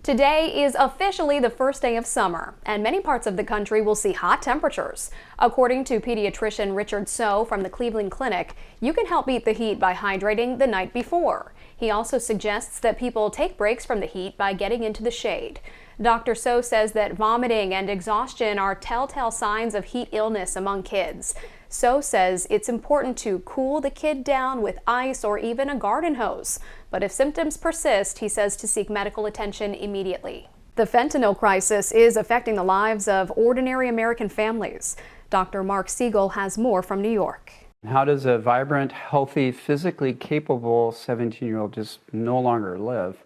Today is officially the first day of summer, and many parts of the country will see hot temperatures. According to pediatrician Richard So from the Cleveland Clinic, you can help beat the heat by hydrating the night before. He also suggests that people take breaks from the heat by getting into the shade. Dr. So says that vomiting and exhaustion are telltale signs of heat illness among kids. So says it's important to cool the kid down with ice or even a garden hose. But if symptoms persist, he says to seek medical attention immediately. The fentanyl crisis is affecting the lives of ordinary American families. Dr. Mark Siegel has more from New York. How does a vibrant, healthy, physically capable 17-year-old just no longer live?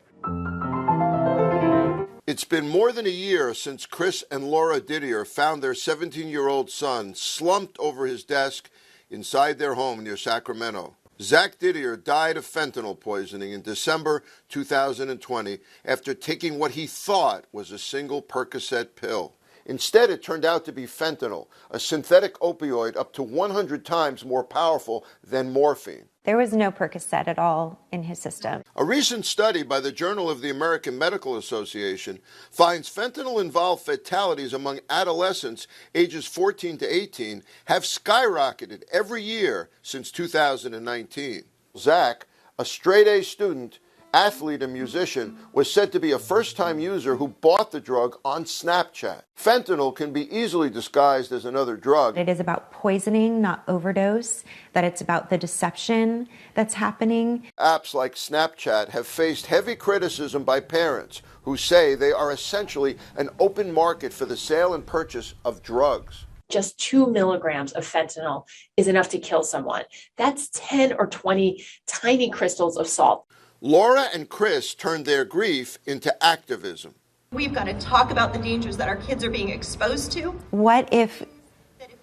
It's been more than a year since Chris and Laura Didier found their 17-year-old son slumped over his desk inside their home near Sacramento. Zach Didier died of fentanyl poisoning in December 2020 after taking what he thought was a single Percocet pill. Instead, it turned out to be fentanyl, a synthetic opioid up to 100 times more powerful than morphine. There was no Percocet at all in his system. A recent study by the Journal of the American Medical Association finds fentanyl-involved fatalities among adolescents ages 14 to 18 have skyrocketed every year since 2019. Zach, a straight-A student, athlete and musician, was said to be a first-time user who bought the drug on Snapchat. Fentanyl can be easily disguised as another drug. It is about poisoning, not overdose, that it's about the deception that's happening. Apps like Snapchat have faced heavy criticism by parents who say they are essentially an open market for the sale and purchase of drugs. Just 2 milligrams of fentanyl is enough to kill someone. That's 10 or 20 tiny crystals of salt. Laura and Chris turned their grief into activism. We've got to talk about the dangers that our kids are being exposed to. What if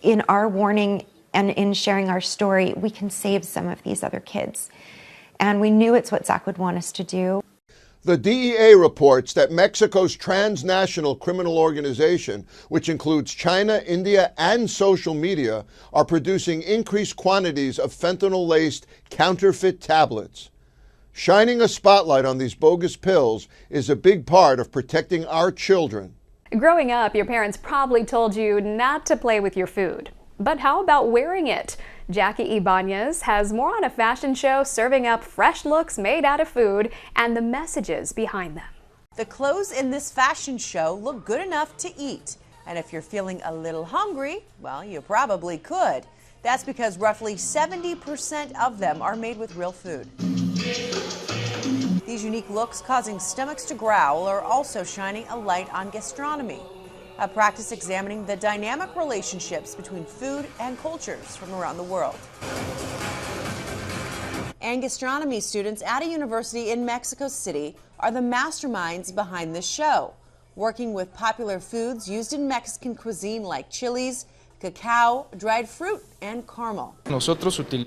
in our warning and in sharing our story, we can save some of these other kids? And we knew it's what Zach would want us to do. The DEA reports that Mexico's transnational criminal organization, which includes China, India, and social media, are producing increased quantities of fentanyl-laced counterfeit tablets. Shining a spotlight on these bogus pills is a big part of protecting our children. Growing up, your parents probably told you not to play with your food. But how about wearing it? Jackie Ibanez has more on a fashion show serving up fresh looks made out of food and the messages behind them. The clothes in this fashion show look good enough to eat. And if you're feeling a little hungry, well, you probably could. That's because roughly 70% of them are made with real food. These unique looks causing stomachs to growl are also shining a light on gastronomy, a practice examining the dynamic relationships between food and cultures from around the world. And gastronomy students at a university in Mexico City are the masterminds behind this show, working with popular foods used in Mexican cuisine like chilies, cacao, dried fruit, and caramel.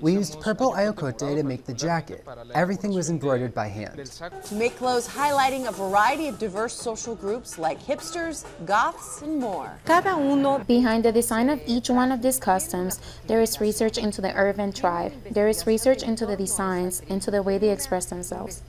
We used purple ayocote to make the jacket. Everything was embroidered by hand. To make clothes highlighting a variety of diverse social groups like hipsters, goths, and more. Behind the design of each one of these costumes, there is research into the urban tribe. There is research into the designs, into the way they express themselves.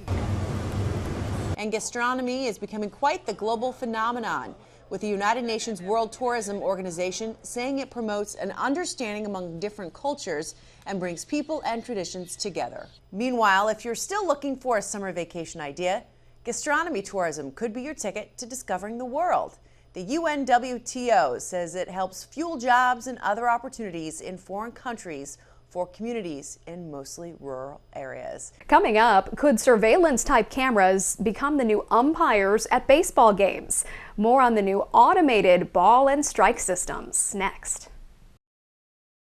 And gastronomy is becoming quite the global phenomenon, with the United Nations World Tourism Organization saying it promotes an understanding among different cultures and brings people and traditions together. Meanwhile, if you're still looking for a summer vacation idea, gastronomy tourism could be your ticket to discovering the world. The UNWTO says it helps fuel jobs and other opportunities in foreign countries for communities in mostly rural areas. Coming up, could surveillance-type cameras become the new umpires at baseball games? More on the new automated ball and strike systems next.